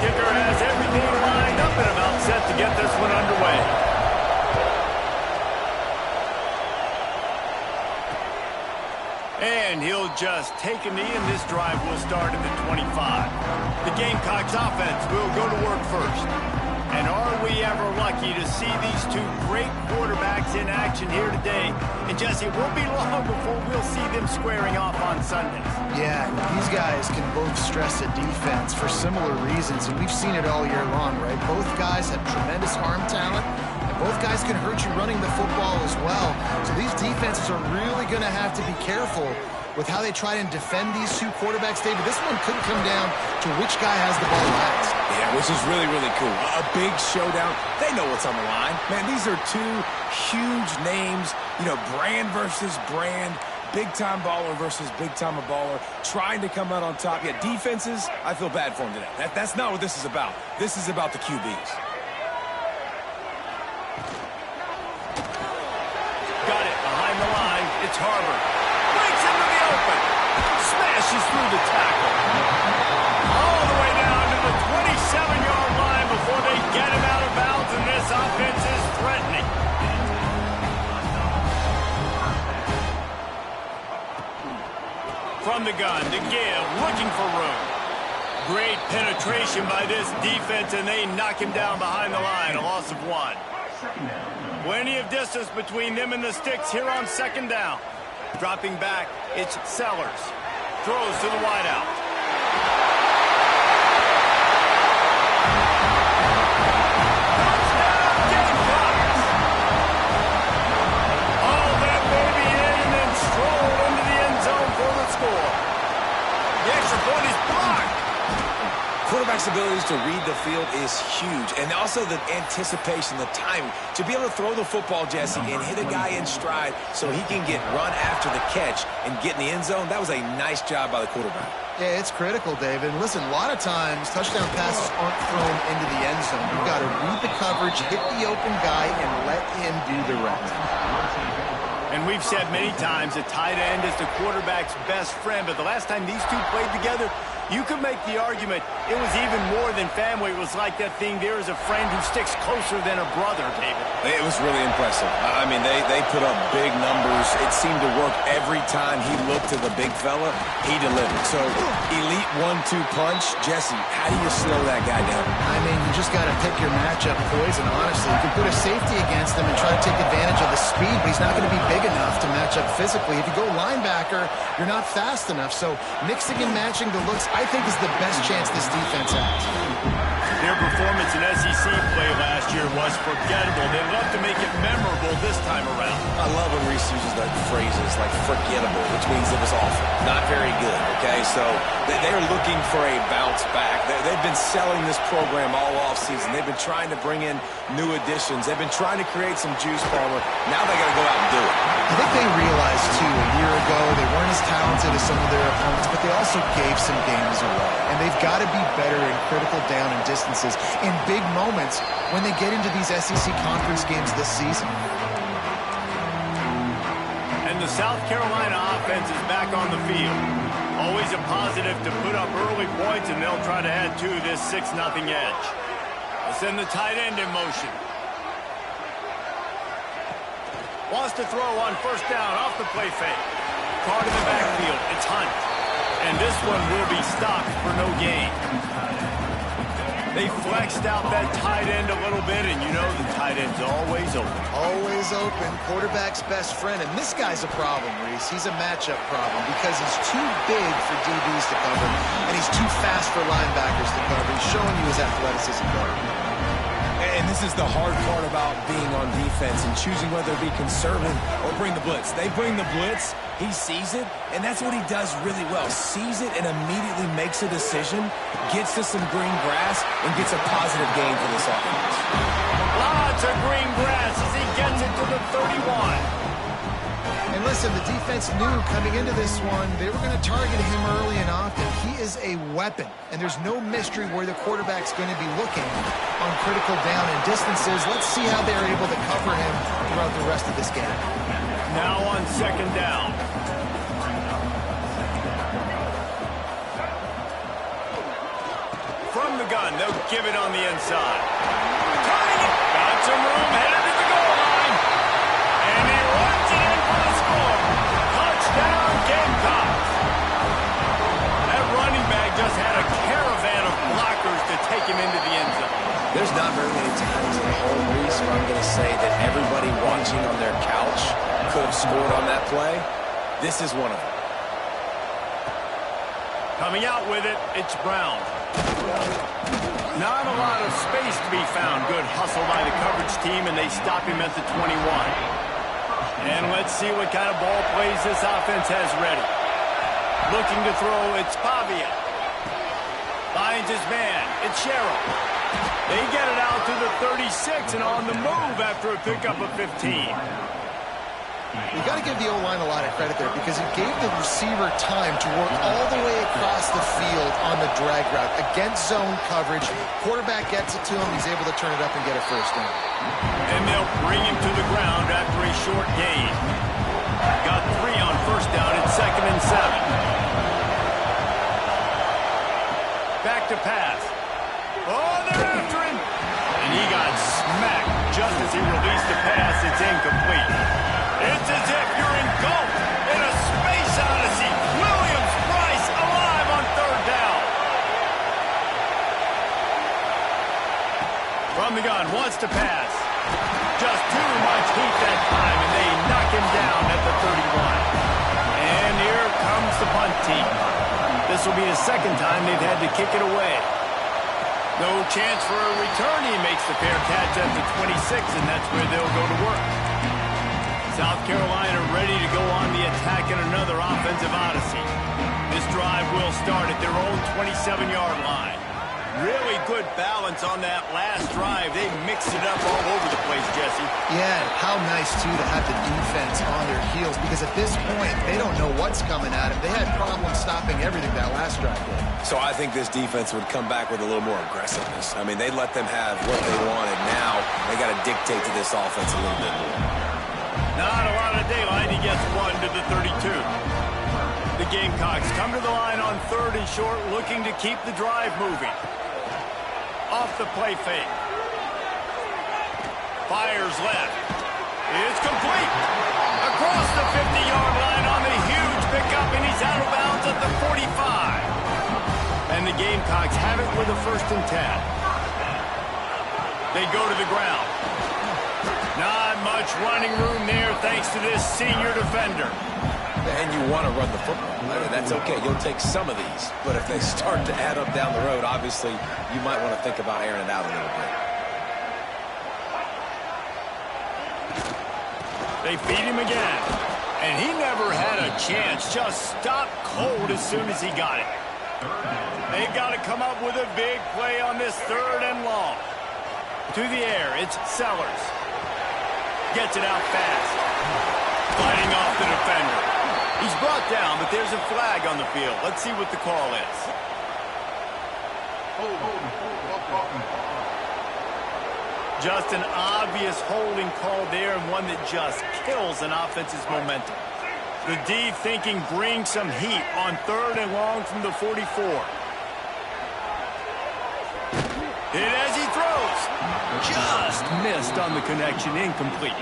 Kicker has everything lined up and about set to get this one underway. And he'll just take a knee, and this drive will start at the 25. The Gamecocks offense will go to work first. And are we ever lucky to see these two great quarterbacks in action here today? And Jesse, it won't be long before we'll see them squaring off on Sundays. Yeah, these guys can both stress a defense for similar reasons, and we've seen it all year long, right? Both guys have tremendous arm talent, and both guys can hurt you running the football as well. So these defenses are really going to have to be careful with how they try and defend these two quarterbacks, David. This one could come down to which guy has the ball last. Yeah, which is really, really cool. A big showdown. They know what's on the line. Man, these are two huge names, you know, brand versus brand, big-time baller versus big-time baller, trying to come out on top. Yeah, defenses, I feel bad for them today. That's not what this is about. This is about the QBs. Got it behind the line. It's Harvard. Breaks into the open. Smashes through the tackle. All the way down to the 27-yard line before they get him out of bounds, and this offense is threatening. From the gun to give, looking for room. Great penetration by this defense, and they knock him down behind the line, a loss of 1. Plenty of distance between them and the sticks here on second down. Dropping back, it's Sellers. Throws to the wideout. Touchdown, Gamecocks! All that baby in and then strolled into the end zone for the score. The extra point is blocked. Quarterback's abilities to read the field is huge, and also the anticipation, the timing. To be able to throw the football, Jesse, and hit a guy in stride so he can get run after the catch and get in the end zone, that was a nice job by the quarterback. Yeah, it's critical, David. And listen, a lot of times touchdown passes aren't thrown into the end zone. You've got to read the coverage, hit the open guy, and let him do the rest. And we've said many times a tight end is the quarterback's best friend, but the last time these two played together, you could make the argument it was even more than family. It was like that thing, there is a friend who sticks closer than a brother, David. It was really impressive. I mean, they put up big numbers. It seemed to work every time he looked to the big fella. He delivered. So, elite 1-2 punch. Jesse, how do you slow that guy down? I mean, you just got to pick your matchup poison, honestly. You can put a safety against him and try to take advantage of the speed, but he's not going to be big enough to match up physically. If you go linebacker, you're not fast enough. So, mixing and matching the looks, I think, is the best chance this defense has. Their performance in SEC play last year was forgettable. They'd love to make it memorable this time around. I love when Reese uses the phrases like forgettable, which means it was awful, not very good, okay? So they're looking for a bounce back. They've been selling this program all offseason. They've been trying to bring in new additions. They've been trying to create some juice, Palmer. Now they got to go out and do it. I think they realized, too, a year ago they weren't as talented as some of their opponents, but they also gave some games away. And they've got to be better in critical down and distances in big moments when they get into these SEC conference games this season. And the South Carolina offense is back on the field. Always a positive to put up early points, and they'll try to add to this 6-0 edge. They'll send the tight end in motion. Wants to throw on first down off the play fake. Caught in the backfield. It's Hunt. And this one will be stopped for no gain. They flexed out that tight end a little bit, and you know the tight end's always open. Always open. Quarterback's best friend. And this guy's a problem, Reese. He's a matchup problem because he's too big for DBs to cover, and he's too fast for linebackers to cover. He's showing you his athleticism there. And this is the hard part about being on defense and choosing whether to be conservative or bring the blitz. They bring the blitz, he sees it, and that's what he does really well. Sees it and immediately makes a decision, gets to some green grass, and gets a positive gain for this offense. Lots of green grass as he gets it to the 31. And listen, the defense knew coming into this one, they were going to target him early and often. He is a weapon, and there's no mystery where the quarterback's going to be looking on critical down and distances. Let's see how they're able to cover him throughout the rest of this game. Now on second down. from the gun. They'll give it on the inside. Turning it. Got some room, headed to the goal line. And he runs it in for the score. Touchdown, Gamecocks. That running back just had a caravan of blockers to take him into the end zone. There's not very many times in the whole race where I'm going to say that everybody watching on their couch could have scored on that play. This is one of them. Coming out with it, it's Brown. Not a lot of space to be found. Good hustle by the coverage team, and they stop him at the 21. And let's see what kind of ball plays this offense has ready. Looking to throw, it's Pavia. Finds his man, it's Sherrill. They get it out to the 36 and on the move after a pickup of 15. You got to give the O-line a lot of credit there because he gave the receiver time to work all the way across the field on the drag route against zone coverage. Quarterback gets it to him. He's able to turn it up and get a first down. And they'll bring him to the ground after a short gain. Got 3 on first down. It's 2nd and 7. Back to pass. Oh, they're after him. And he got smacked just as he released the pass. It's incomplete. It's as if you're engulfed in a space odyssey. Williams-Brice alive on 3rd down. From the gun, wants to pass. Just too much heat that time, and they knock him down at the 31. And here comes the punt team. This will be the 2nd time they've had to kick it away. No chance for a return. He makes the fair catch at the 26, and that's where they'll go to work. South Carolina ready to go on the attack in another offensive odyssey. This drive will start at their own 27-yard line. Really good balance on that last drive. They mixed it up all over the place, Jesse. Yeah, and how nice, too, to have the defense on their heels because at this point, they don't know what's coming at them. They had problems stopping everything that last drive did. So I think this defense would come back with a little more aggressiveness. I mean, they let them have what they wanted. Now they got to dictate to this offense a little bit more. Not a lot of daylight. He gets 1 to the 32. The Gamecocks come to the line on 3rd and short, looking to keep the drive moving. Off the play fake. Fires left. It's complete. Across the 50-yard line on the huge pickup, and he's out of bounds at the 45. And the Gamecocks have it with a 1st and 10. They go to the ground. Not much running room there thanks to this senior defender. And you want to run the football. I mean, that's okay. You'll take some of these. But if they start to add up down the road, obviously, you might want to think about airing it out a little bit. They feed him again. And he never had a chance. Just stopped cold as soon as he got it. They've got to come up with a big play on this 3rd and long. To the air, it's Sellers. Gets it out fast. Fighting off the defender. He's brought down, but there's a flag on the field. Let's see what the call is. Just an obvious holding call there, and one that just kills an offense's momentum. The D thinking bring some heat on 3rd and long from the 44. Hit as he throws. Just missed on the connection. Incomplete.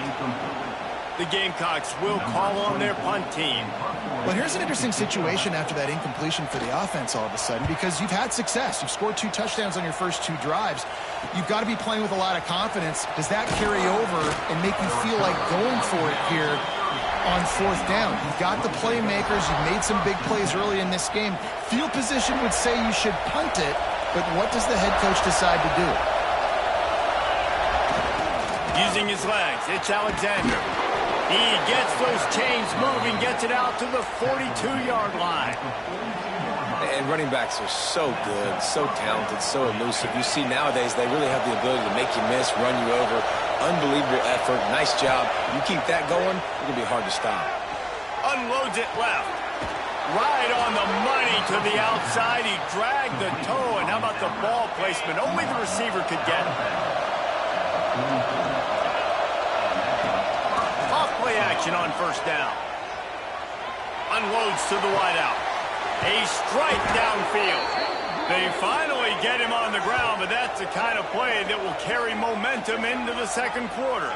The Gamecocks will call on their punt team. Well, here's an interesting situation after that incompletion for the offense all of a sudden because you've had success. You've scored 2 touchdowns on your first 2 drives. You've got to be playing with a lot of confidence. Does that carry over and make you feel like going for it here on 4th down? You've got the playmakers. You've made some big plays early in this game. Field position would say you should punt it, but what does the head coach decide to do? Using his legs, it's Alexander. He gets those chains moving, gets it out to the 42-yard line. And running backs are so good, so talented, so elusive. You see nowadays they really have the ability to make you miss, run you over. Unbelievable effort. Nice job. You keep that going, it's going to be hard to stop. Unloads it left. Right on the money to the outside. He dragged the toe, and how about the ball placement? Only the receiver could get it. Off-play action on 1st down. Unloads to the wideout. A strike downfield. They finally get him on the ground, but that's the kind of play that will carry momentum into the second quarter.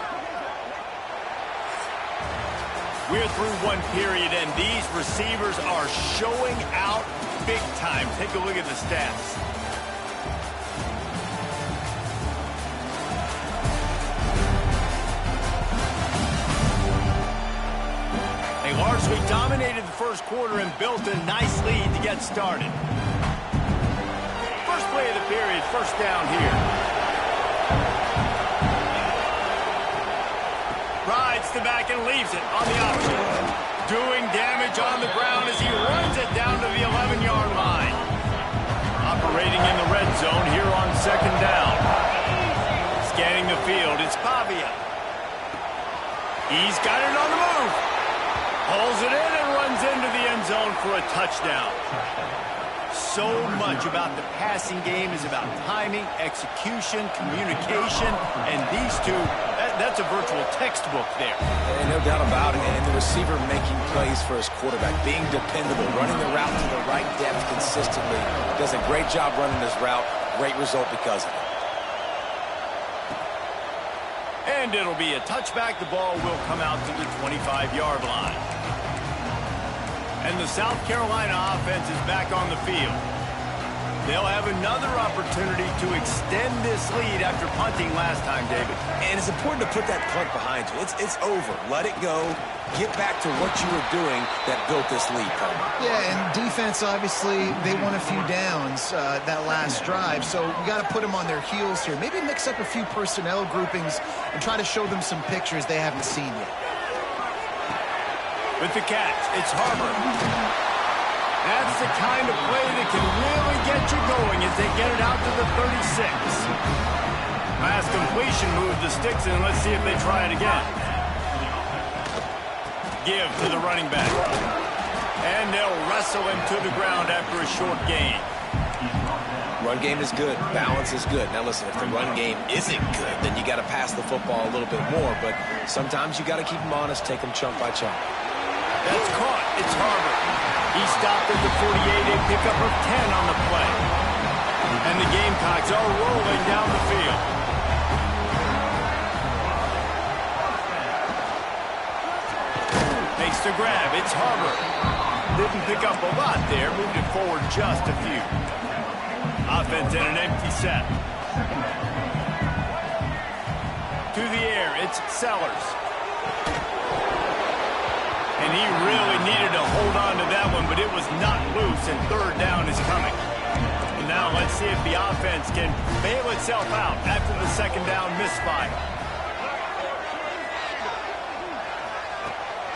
We're through one period, and these receivers are showing out big time. Take a look at the stats. They largely dominated the first quarter and built a nice lead to get started. First play of the period, first down here. Rides the back and leaves it on the option. Doing damage on the ground as he runs it down to the 11-yard line. Operating in the red zone here on second down. Scanning the field, it's Pavia. He's got it on the move. Pulls it in and runs into the end zone for a touchdown. So much about the passing game is about timing, execution, communication, and these two, that's a virtual textbook there. And no doubt about it. And the receiver making plays for his quarterback, being dependable, running the route to the right depth consistently. Does a great job running this route. Great result because of it. And it'll be a touchback. The ball will come out to the 25-yard line. And the South Carolina offense is back on the field. They'll have another opportunity to extend this lead after punting last time, David. And it's important to put that punt behind you. It's over. Let it go. Get back to what you were doing that built this lead, Coleman. Yeah, and defense, obviously, they won a few downs that last drive, so we got to put them on their heels here. Maybe mix up a few personnel groupings and try to show them some pictures they haven't seen yet. With the catch, it's Harper. That's the kind of play that can really get you going as they get it out to the 36. Pass completion moved the sticks in. Let's see if they try it again. Give to the running back. And they'll wrestle him to the ground after a short gain. Run game is good. Balance is good. Now listen, if the run game isn't good, then you got to pass the football a little bit more. But sometimes you got to keep them honest, take them chunk by chunk. That's caught. It's Harper. He stopped at the 48, a pickup of 10 on the play. And the Gamecocks are rolling down the field. Makes the grab. It's Harper. Didn't pick up a lot there. Moved it forward just a few. Offense in an empty set. To the air. It's Sellers. And he really needed to hold on to that one, but it was not loose, and third down is coming. And now let's see if the offense can bail itself out after the second down misfire.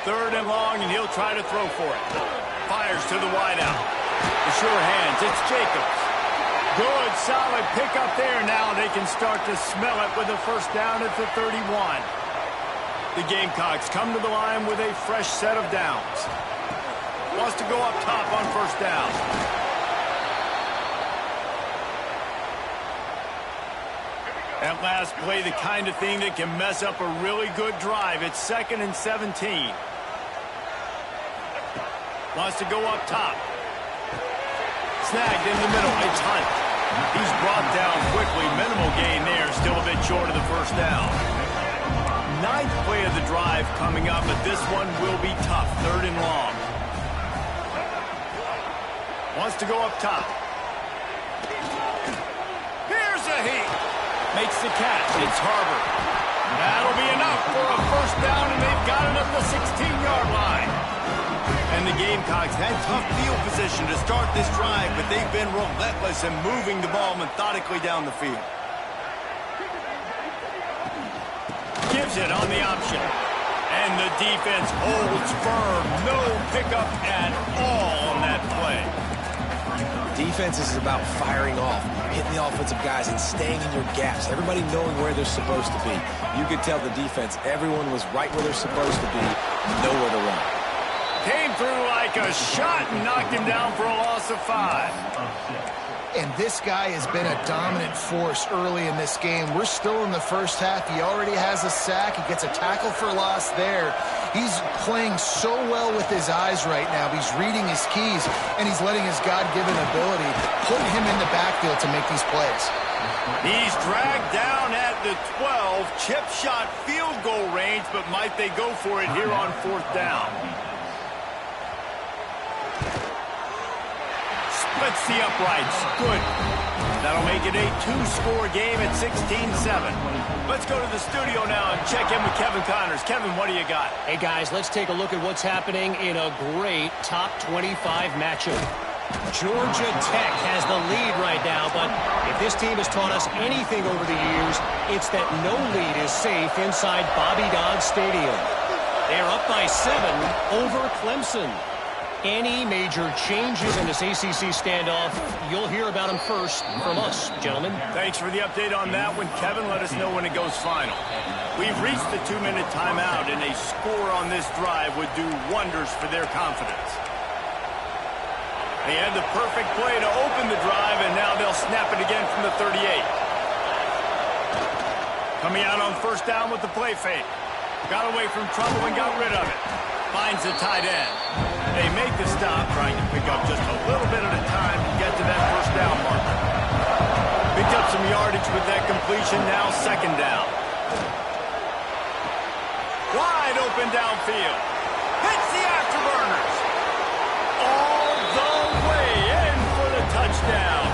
Third and long, and he'll try to throw for it. Fires to the wideout. The sure hands, it's Jacobs. Good, solid pickup there now. They can start to smell it with a first down at the 31. The Gamecocks come to the line with a fresh set of downs. Wants to go up top on first down. That last play, the kind of thing that can mess up a really good drive. It's 2nd and 17. Wants to go up top. Snagged in the middle. It's Hunt. He's brought down quickly. Minimal gain there. Still a bit short of the first down. 9th play of the drive coming up, but this one will be tough. 3rd and long. Wants to go up top. Here's a heat. Makes the catch. It's Harper. That'll be enough for a first down, and they've got it up the 16-yard line. And the Gamecocks had tough field position to start this drive, but they've been relentless in moving the ball methodically down the field. Gives it on the option. And the defense holds firm. No pickup at all on that play. Defense is about firing off, hitting the offensive guys, and staying in your gaps. Everybody knowing where they're supposed to be. You could tell the defense, everyone was right where they're supposed to be, nowhere to run. Came through like a shot and knocked him down for a loss of 5. And this guy has been a dominant force early in this game. We're still in the first half. He already has a sack. He gets a tackle for loss there. He's playing so well with his eyes right now. He's reading his keys, and he's letting his God-given ability put him in the backfield to make these plays. He's dragged down at the 12. Chip shot field goal range, but might they go for it here on 4th down? Splits the uprights. Good. That'll make it a 2-score game at 16-7. Let's go to the studio now and check in with Kevin Connors. Kevin, what do you got? Hey, guys, let's take a look at what's happening in a great top 25 matchup. Georgia Tech has the lead right now, but if this team has taught us anything over the years, it's that no lead is safe inside Bobby Dodd Stadium. They're up by 7 over Clemson. Any major changes in this ACC standoff, you'll hear about them first from us, gentlemen. Thanks for the update on that one, Kevin. Let us know when it goes final. We've reached the 2-minute timeout, and a score on this drive would do wonders for their confidence. They had the perfect play to open the drive, and now they'll snap it again from the 38. Coming out on 1st down with the play fake. Got away from trouble and got rid of it. Finds the tight end. They make the stop, trying to pick up just a little bit at a time to get to that 1st down marker. Picked up some yardage with that completion, now 2nd down. Wide open downfield. Hits the afterburners. All the way in for the touchdown.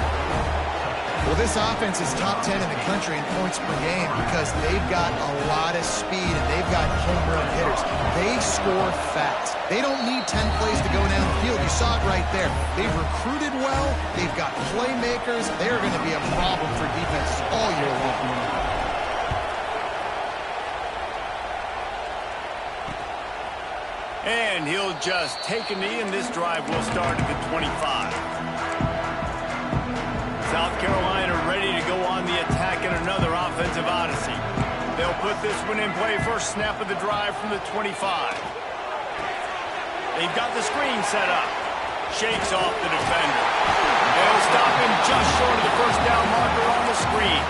Well, this offense is top 10 in the country in points per game because they've got a lot of speed and they've got home run hitters. They score fast. They don't need 10 plays to go downfield. You saw it right there. They've recruited well. They've got playmakers. They're going to be a problem for defenses all year long. And he'll just take a knee, and this drive will start at the 25. South Carolina ready to go on the attack in another offensive odyssey. They'll put this one in play first snap of the drive from the 25. They've got the screen set up. Shakes off the defender. They'll stop him just short of the 1st down marker on the screen.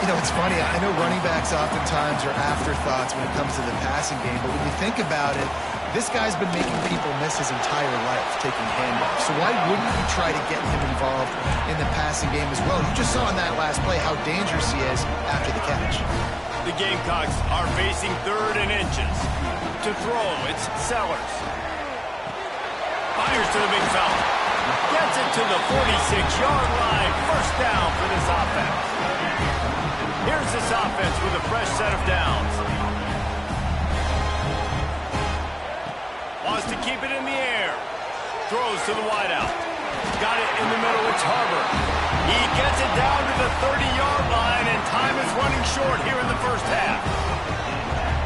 You know, it's funny. I know running backs oftentimes are afterthoughts when it comes to the passing game, but when you think about it, this guy's been making people miss his entire life taking handoffs. So why wouldn't you try to get him involved in the passing game as well? You just saw in that last play how dangerous he is after the catch. The Gamecocks are facing 3rd and inches. To throw, it's Sellers. Fires to the big fella. Gets it to the 46-yard line. 1st down for this offense. Here's this offense with a fresh set of downs. Wants to keep it in the air. Throws to the wideout. Got it in the middle. It's Harbor. He gets it down to the 30-yard line, and time is running short here in the 1st half.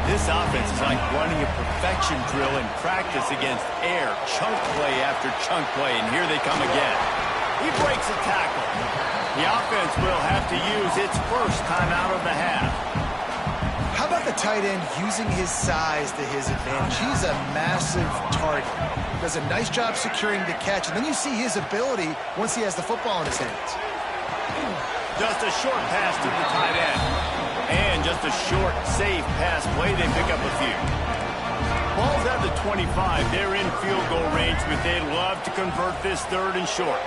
This offense is like running a perfection drill in practice against air. Chunk play after chunk play, and here they come again. He breaks a tackle. The offense will have to use its 1st timeout of the half. How about the tight end using his size to his advantage? He's a massive target. Does a nice job securing the catch, and then you see his ability once he has the football in his hands. Just a short pass to the tight end. And just a short, safe pass play. They pick up a few. Ball's at the 25. They're in field goal range, but they'd love to convert this 3rd and short.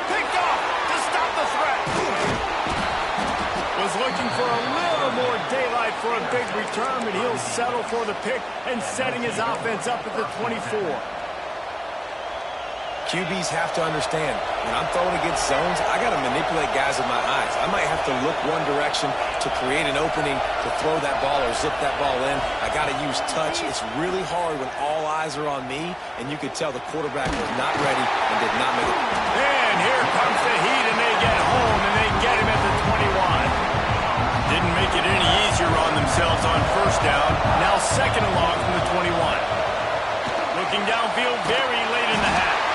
Picked off to stop the threat. Was looking for a little more daylight for a big return, but he'll settle for the pick and setting his offense up at the 24. QBs have to understand, when I'm throwing against zones, I got to manipulate guys with my eyes. I might have to look one direction to create an opening to throw that ball or zip that ball in. I got to use touch. It's really hard when all eyes are on me, and you could tell the quarterback was not ready and did not make it. And here comes the heat, and they get home, and they get him at the 21. Didn't make it any easier on themselves on 1st down. Now 2nd and long from the 21. Looking downfield very late in the half.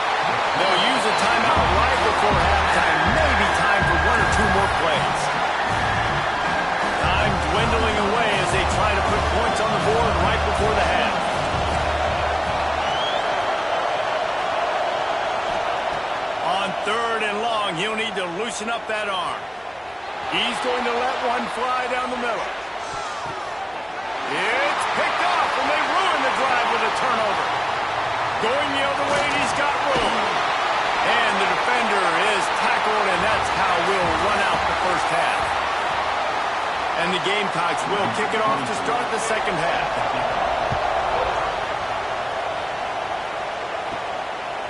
They'll use a timeout right before halftime. Maybe time for 1 or 2 more plays. Time dwindling away as they try to put points on the board right before the half. On arm. He's going to let one fly down the middle. It's picked off, and they ruin the drive with a turnover. Going the other way, and he's got room. And the defender is tackled, and that's how we'll run out the first half. And the Gamecocks will kick it off to start the second half.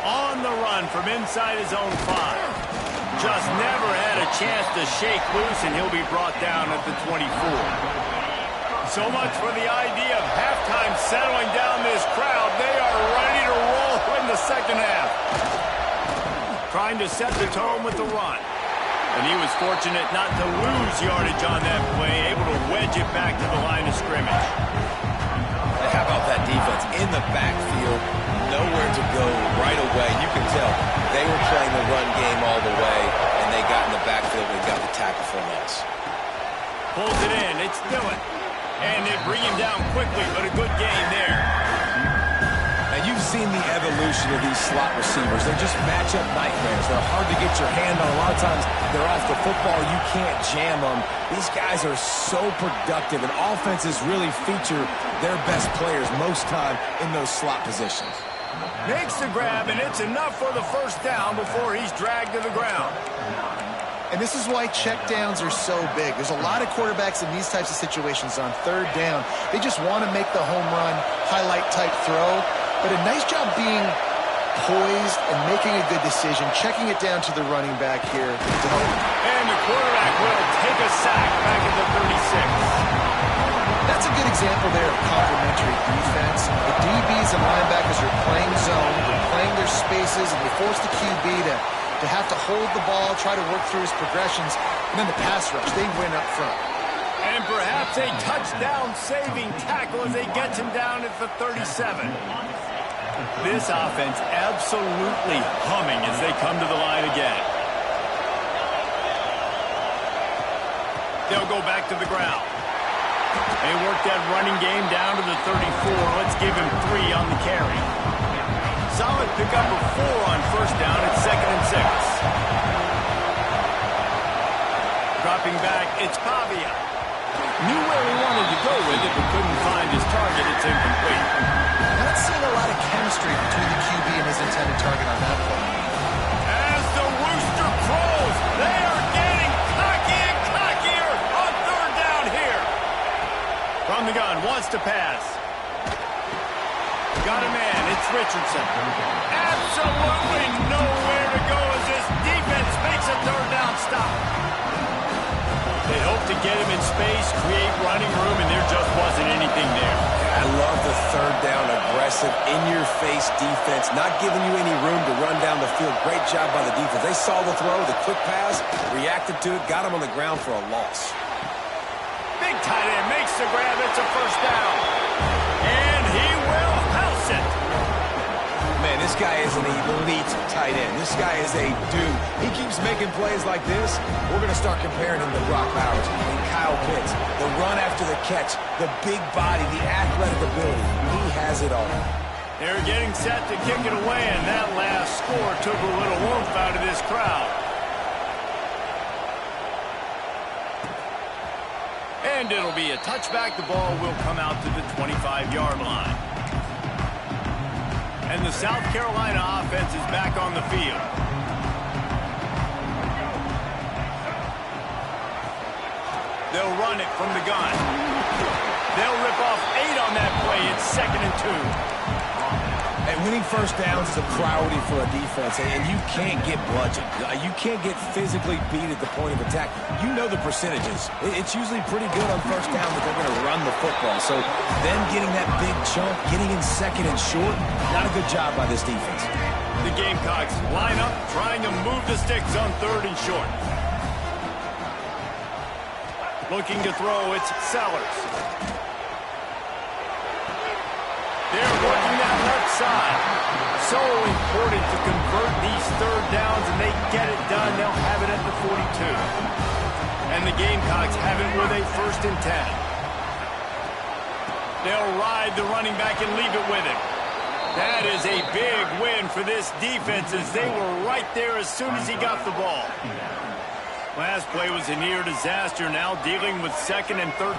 On the run from inside his own 5. Just never had a chance to shake loose, and he'll be brought down at the 24. So much for the idea of halftime settling down this crowd. They are ready to roll in the second half. Trying to set the tone with the run. And he was fortunate not to lose yardage on that play, able to wedge it back to the line of scrimmage. How about that defense in the backfield? Nowhere to go right away. You can tell they were playing the run game all the way, and they got in the backfield and got the tackle for a loss. Pulls it in. It's Dillon. And they bring him down quickly, but a good gain there. Now, you've seen the evolution of these slot receivers. They just match up nightmares. They're hard to get your hand on. A lot of times, they're off the football. You can't jam them. These guys are so productive, and offenses really feature their best players most time in those slot positions. Makes the grab, and it's enough for the first down before he's dragged to the ground. And this is why checkdowns are so big. There's a lot of quarterbacks in these types of situations on third down. They just want to make the home run, highlight-type throw. But a nice job being poised and making a good decision, checking it down to the running back here. And the quarterback will take a sack back at the 36. That's a good example there of complementary defense. The DBs and linebackers are playing zone, they're playing their spaces, and they force the QB to have to hold the ball, try to work through his progressions, and then the pass rush, they win up front. And perhaps a touchdown-saving tackle as they get him down at the 37. This offense absolutely humming as they come to the line again. They'll go back to the ground. They work that running game down to the 34. Let's give him 3 on the carry. Solid pickup of 4 on first down at 2nd and 6. Dropping back, it's Pavia. Knew where he wanted to go with it, but couldn't find his target. It's incomplete. Not seeing a lot of chemistry between the QB and his intended target on that play. As the rooster crows, they are getting cocky and cockier on third down here. From the gun, wants to pass. Got a man, it's Richardson. Absolutely nowhere to go as this defense makes a third down stop. They hope to get him in space, create running room, and there just wasn't anything there. I love the third down, aggressive, in-your-face defense, not giving you any room to run down the field. Great job by the defense. They saw the throw, the quick pass, reacted to it, got him on the ground for a loss. Big tight end makes the grab. It's a first down. And he will house it. Man, this guy is an elite tight end. This guy is a dude. He keeps making plays like this. We're going to start comparing him to Brock Bowers and Kyle Pitts. The run after the catch, the big body, the athletic ability. He has it all. They're getting set to kick it away, and that last score took a little warmth out of this crowd. And it'll be a touchback. The ball will come out to the 25-yard line. And the South Carolina offense is back on the field. They'll run it from the gun. They'll rip off 8 on that play. It's 2nd and 2. And winning first downs is a priority for a defense, and you can't get bludgeoned. You can't get physically beat at the point of attack. You know the percentages. It's usually pretty good on first down that they're going to run the football. So them getting that big chunk, getting in 2nd and short, not a good job by this defense. The Gamecocks line up, trying to move the sticks on 3rd and short. Looking to throw, it's Sellers. They're working that left side. So important to convert these third downs, and they get it done. They'll have it at the 42. And the Gamecocks have it with a 1st and 10. They'll ride the running back and leave it with him. That is a big win for this defense as they were right there as soon as he got the ball. Last play was a near disaster, now dealing with 2nd and 13.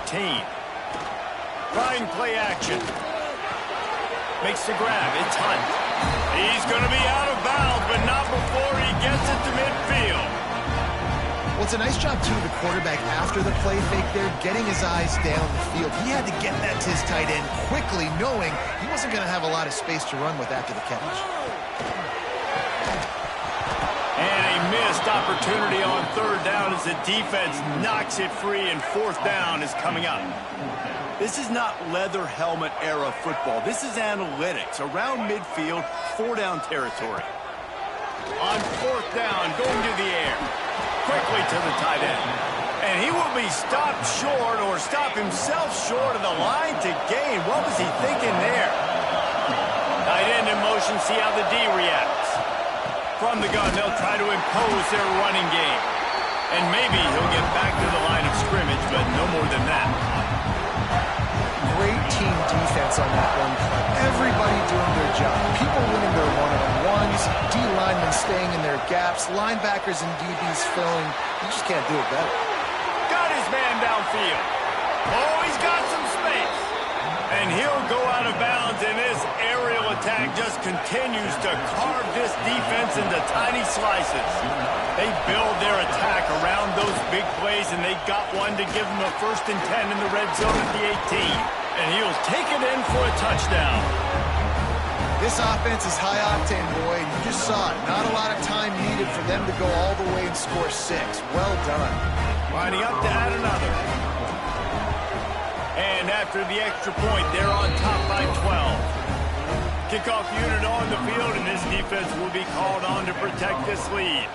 Trying play action. Makes the grab. It's Hunt. He's going to be out of bounds, but not before he gets it to midfield. Well, it's a nice job, too, the quarterback after the play fake there, getting his eyes down the field. He had to get that to his tight end quickly, knowing he wasn't going to have a lot of space to run with after the catch. And a missed opportunity on 3rd down as the defense knocks it free, and 4th down is coming up. This is not leather helmet era football. This is analytics. Around midfield, 4-down territory. On 4th down, going to the air. Quickly to the tight end. And he will be stopped short or stop himself short of the line to gain. What was he thinking there? Tight end in motion, see how the D reacts. From the gun, they'll try to impose their running game. And maybe he'll get back to the line of scrimmage, but no more than that. Great team defense on that one play. Everybody doing their job. People winning their one-on-ones, D linemen staying in their gaps, linebackers and DBs filling. You just can't do it better. Got his man downfield. Oh, he's got some space. And he'll go out of bounds, and this aerial attack just continues to carve this defense into tiny slices. They build their attack around those big plays, and they got one to give them a 1st and 10 in the red zone at the 18. And he'll take it in for a touchdown. This offense is high octane, boy, and you just saw it. Not a lot of time needed for them to go all the way and score 6. Well done. Lining up to add another. And after the extra point, they're on top by 12. Kickoff unit on the field, and this defense will be called on to protect this lead.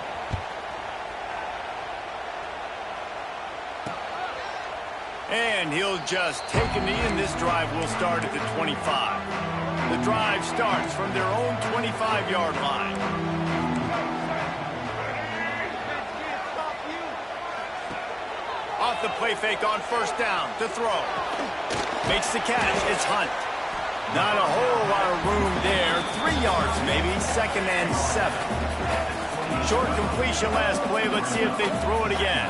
And he'll just take a knee, and this drive will start at the 25. The drive starts from their own 25-yard line. Off the play fake on 1st down to throw. Makes the catch. It's Hunt. Not a whole lot of room there. 3 yards maybe. 2nd and 7. Short completion last play. Let's see if they throw it again.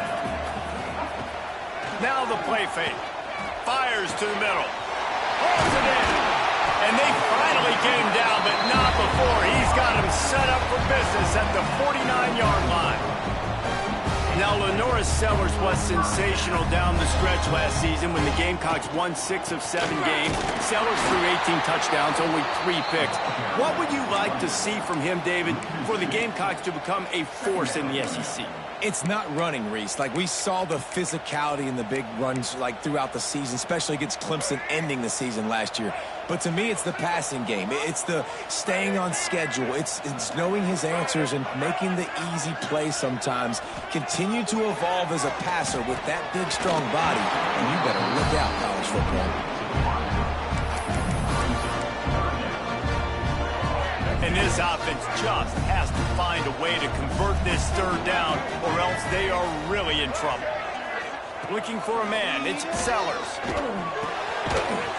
Now the play fake. Fires to the middle. Holds it in. And they finally get him down, but not before. He's got him set up for business at the 49-yard line. Now, Lenora Sellers was sensational down the stretch last season when the Gamecocks won 6 of 7 games. Sellers threw 18 touchdowns, only 3 picks. What would you like to see from him, David, for the Gamecocks to become a force in the SEC? It's not running, Reese. Like, we saw the physicality in the big runs, like, throughout the season, especially against Clemson ending the season last year. But to me, it's the passing game. It's the staying on schedule. It's knowing his answers and making the easy play sometimes. Continue to evolve as a passer with that big, strong body, and you better look out, college football. And this offense just has to find a way to convert this 3rd down, or else they are really in trouble. Looking for a man, it's Sellers.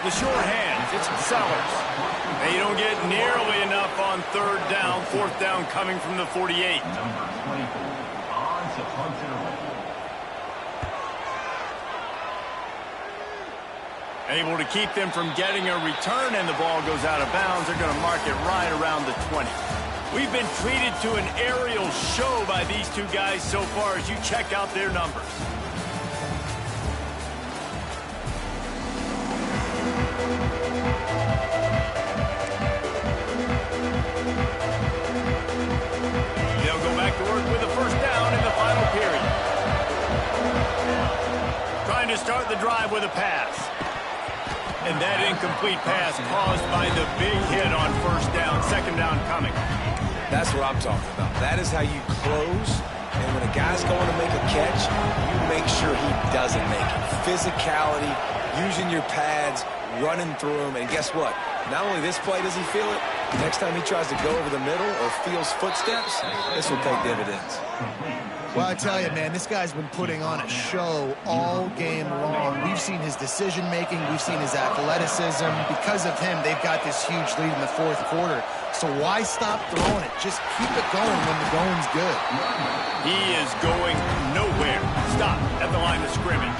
The short hands, it's Sellers. They don't get nearly enough on 3rd down. 4th down coming from the 48. Able to keep them from getting a return, and the ball goes out of bounds. They're going to mark it right around the 20. We've been treated to an aerial show by these two guys so far as you check out their numbers. They'll go back to work with a 1st down in the final period. Trying to start the drive with a pass. And that incomplete pass caused by the big hit on 1st down. 2nd down coming. That's what I'm talking about. That is how you close. And when a guy's going to make a catch, you make sure he doesn't make it. Physicality, using your pads, running through him. And guess what? Not only this play does he feel it, Next time he tries to go over the middle or feels footsteps, this will pay dividends. Well, I tell you, man, this guy's been putting on a show all game long. We've seen his decision-making. We've seen his athleticism. Because of him, they've got this huge lead in the fourth quarter. So why stop throwing it? Just keep it going when the going's good. He is going nowhere. Stop at the line of scrimmage.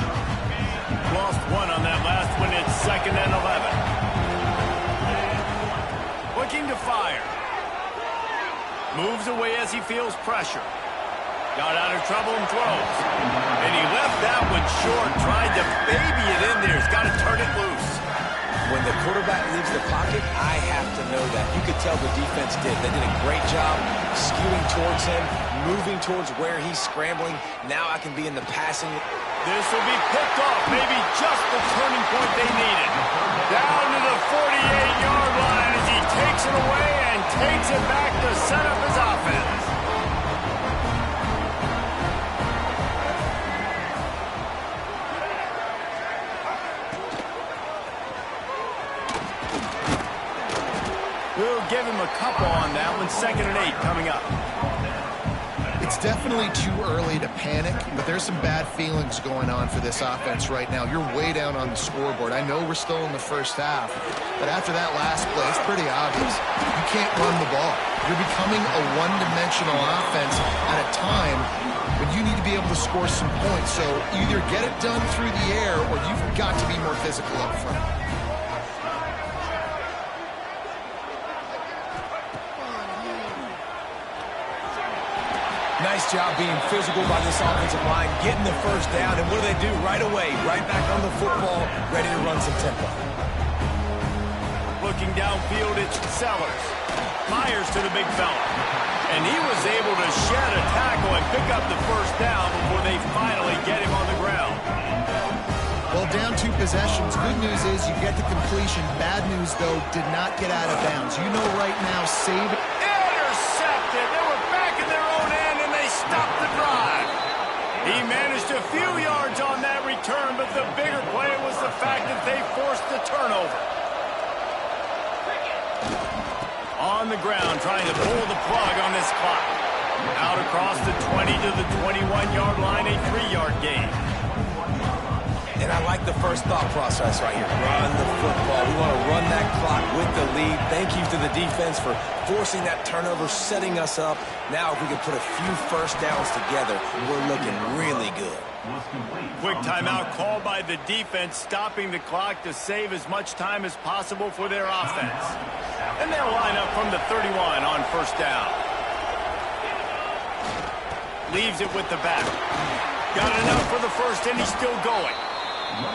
Lost one on that last one. It's 2nd and 11. Looking to fire. Moves away as he feels pressure. Got out of trouble and throws. And he left that one short. Tried to baby it in there. He's got to turn it loose. When the quarterback leaves the pocket, I have to know that. You could tell the defense did. They did a great job skewing towards him, moving towards where he's scrambling. Now I can be in the passing. This will be picked off. Maybe just the turning point they needed. Down to the 48-yard line as he takes it away and takes it back to set up his offense. We'll give him a couple on that one. 2nd and 8 coming up. It's definitely too early to panic, but there's some bad feelings going on for this offense right now. You're way down on the scoreboard. I know we're still in the first half, but after that last play, it's pretty obvious. You can't run the ball. You're becoming a one-dimensional offense at a time when you need to be able to score some points. So either get it done through the air or you've got to be more physical up front. Nice job being physical by this offensive line, getting the first down, and what do? Right away, right back on the football, ready to run some tempo. Looking downfield, it's Sellers. Fires to the big fella. And he was able to shed a tackle and pick up the first down before they finally get him on the ground. Well, down 2 possessions. Good news is you get the completion. Bad news, though, did not get out of bounds. You know right now, Saban... Intercepted. They were back in their own end, and they stopped the drive. He managed a few yards on that return, but the bigger play was the fact that they forced the turnover. On the ground, trying to pull the plug on this clock. Out across the 20 to the 21-yard line, a 3-yard gain. And I like the first thought process right here. Run the football. We want to run that clock with the lead. Thank you to the defense for forcing that turnover, setting us up. Now if we can put a few first downs together, we're looking really good. Quick timeout called by the defense, stopping the clock to save as much time as possible for their offense. And they'll line up from the 31 on first down. Leaves it with the back. Got enough for the first, and he's still going.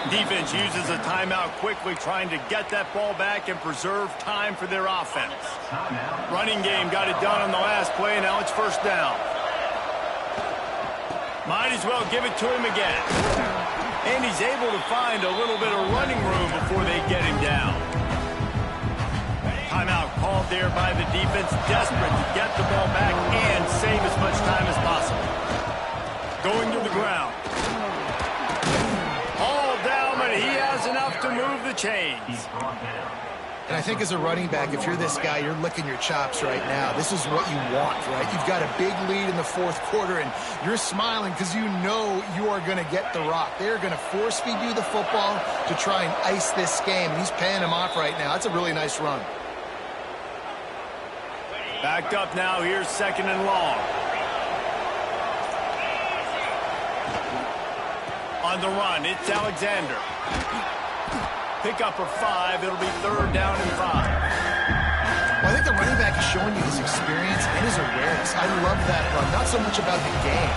Defense uses a timeout quickly, trying to get that ball back and preserve time for their offense. Running game got it done on the last play, and now it's first down. Might as well give it to him again. And he's able to find a little bit of running room before they get him down. Timeout called there by the defense, desperate to get the ball back and save as much time as possible. Going to the ground. All down, but he has enough to move the chains. And I think as a running back, if you're this guy, you're licking your chops right now. This is what you want, right? You've got a big lead in the fourth quarter, and you're smiling because you know you are going to get the rock. They're going to force feed you the football to try and ice this game. He's paying him off right now. That's a really nice run. Backed up now. Here's 2nd and long. On the run, it's Alexander. Pick up for 5. It'll be 3rd down and 5. Well, I think the running back is showing you his experience and his awareness. I love that run. Not so much about the game.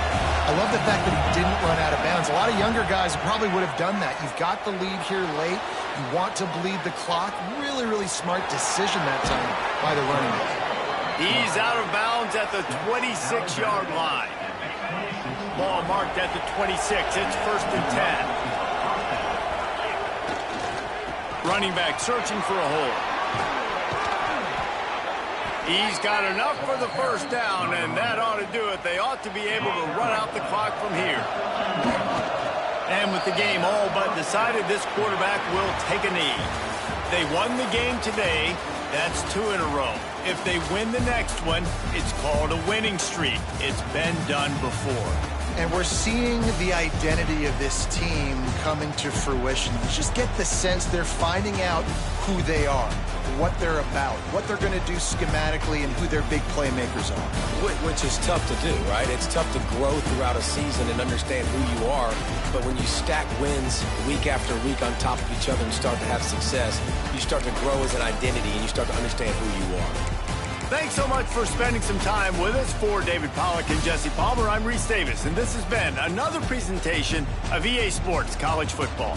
I love the fact that he didn't run out of bounds. A lot of younger guys probably would have done that. You've got the lead here late. You want to bleed the clock. Really, really smart decision that time by the running back. He's out of bounds at the 26-yard line. Ball marked at the 26. It's 1st and 10. Running back searching for a hole. He's got enough for the first down, and that ought to do it. They ought to be able to run out the clock from here. And with the game all but decided, this quarterback will take a knee. They won the game today. That's 2 in a row. If they win the next one, it's called a winning streak. It's been done before. And we're seeing the identity of this team come into fruition. You just get the sense they're finding out who they are, what they're about, what they're going to do schematically, and who their big playmakers are. Which is tough to do, right? It's tough to grow throughout a season and understand who you are. But when you stack wins week after week on top of each other and start to have success, you start to grow as an identity and you start to understand who you are. Thanks so much for spending some time with us. For David Pollack and Jesse Palmer, I'm Reese Davis, and this has been another presentation of EA Sports College Football.